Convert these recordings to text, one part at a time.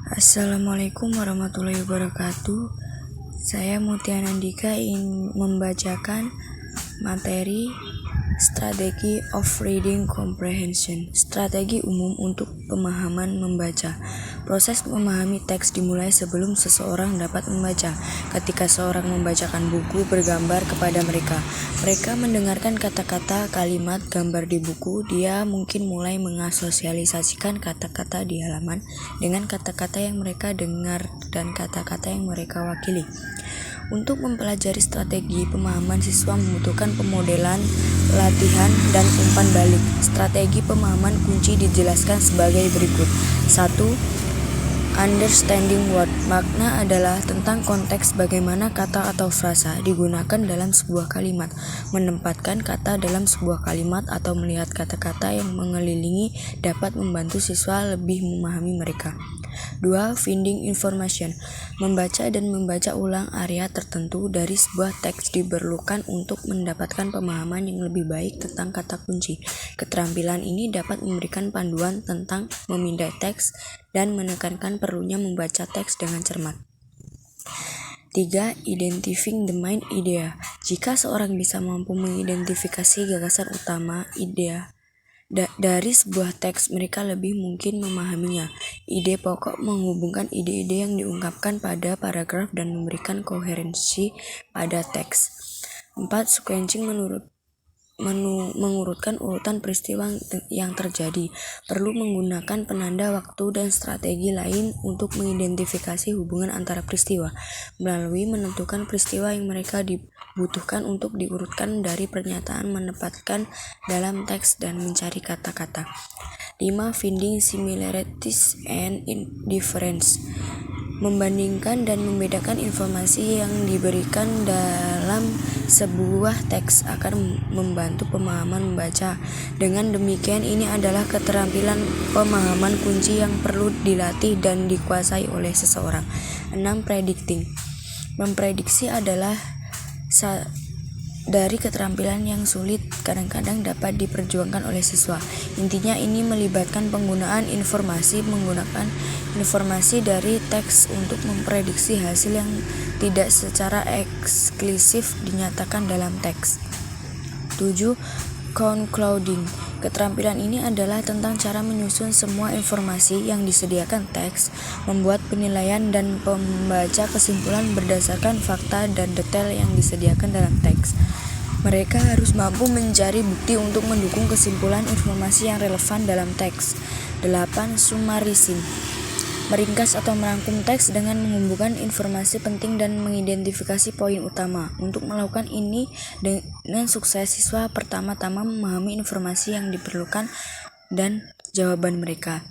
Assalamualaikum warahmatullahi wabarakatuh. Saya Mutia Nandika ingin membacakan materi Strategi of Reading Comprehension. Strategi umum untuk pemahaman membaca. Proses memahami teks dimulai sebelum seseorang dapat membaca. Ketika seorang membacakan buku bergambar kepada mereka, mereka mendengarkan kata-kata, kalimat, gambar di buku. Dia mungkin mulai mengasosialisasikan kata-kata di halaman dengan kata-kata yang mereka dengar dan kata-kata yang mereka wakili. Untuk mempelajari strategi pemahaman, siswa membutuhkan pemodelan, latihan, dan umpan balik. Strategi pemahaman kunci dijelaskan sebagai berikut. 1. Understanding word. Makna adalah tentang konteks bagaimana kata atau frasa digunakan dalam sebuah kalimat, menempatkan kata dalam sebuah kalimat atau melihat kata-kata yang mengelilingi dapat membantu siswa lebih memahami mereka. 2. Finding information. Membaca dan membaca ulang area tertentu dari sebuah teks diperlukan untuk mendapatkan pemahaman yang lebih baik tentang kata kunci. Keterampilan ini dapat memberikan panduan tentang memindai teks dan menekankan perlunya membaca teks dengan cermat. 3. Identifying the main idea. Jika seorang bisa mampu mengidentifikasi gagasan utama idea dari sebuah teks, mereka lebih mungkin memahaminya. Ide pokok menghubungkan ide-ide yang diungkapkan pada paragraf dan memberikan koherensi pada teks. 4. Sequencing mengurutkan urutan peristiwa yang terjadi. Perlu menggunakan penanda waktu dan strategi lain untuk mengidentifikasi hubungan antara peristiwa, melalui menentukan peristiwa yang mereka dibutuhkan untuk diurutkan dari pernyataan menempatkan dalam teks dan mencari kata-kata. 5. Finding similarities and difference. Membandingkan dan membedakan informasi yang diberikan dalam sebuah teks akan membantu pemahaman membaca. Dengan demikian, ini adalah keterampilan pemahaman kunci yang perlu dilatih dan dikuasai oleh seseorang. 6. Predicting. Memprediksi adalah dari keterampilan yang sulit kadang-kadang dapat diperjuangkan oleh siswa. Intinya ini melibatkan penggunaan menggunakan informasi dari teks untuk memprediksi hasil yang tidak secara eksklusif dinyatakan dalam teks. 7. Concluding. Keterampilan ini adalah tentang cara menyusun semua informasi yang disediakan teks, membuat penilaian dan membaca kesimpulan berdasarkan fakta dan detail yang disediakan dalam teks. Mereka harus mampu mencari bukti untuk mendukung kesimpulan informasi yang relevan dalam teks. 8. Summarizing. Meringkas atau merangkum teks dengan mengumpulkan informasi penting dan mengidentifikasi poin utama. Untuk melakukan ini dengan sukses, siswa pertama-tama memahami informasi yang diperlukan dan jawaban mereka.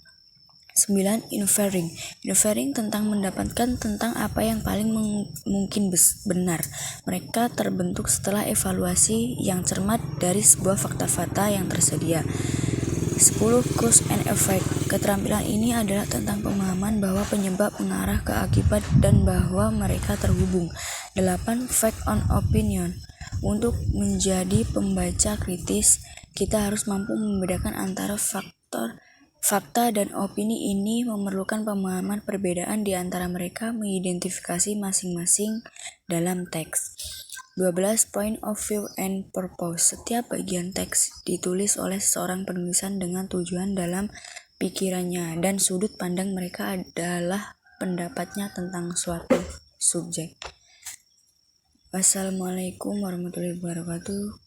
9. Inferring. Inferring tentang mendapatkan tentang apa yang paling mungkin benar. Mereka terbentuk setelah evaluasi yang cermat dari sebuah fakta-fakta yang tersedia. 10. Cause and effect. Keterampilan ini adalah tentang pemahaman bahwa penyebab mengarah ke akibat dan bahwa mereka terhubung. 8. Fact on opinion. Untuk menjadi pembaca kritis, kita harus mampu membedakan antara fakta dan opini. Ini memerlukan pemahaman perbedaan di antara mereka, mengidentifikasi masing-masing dalam teks. 12. Point of view and purpose. Setiap bagian teks ditulis oleh seorang penulisan dengan tujuan dalam pikirannya, dan sudut pandang mereka adalah pendapatnya tentang suatu subjek. Wassalamualaikum warahmatullahi wabarakatuh.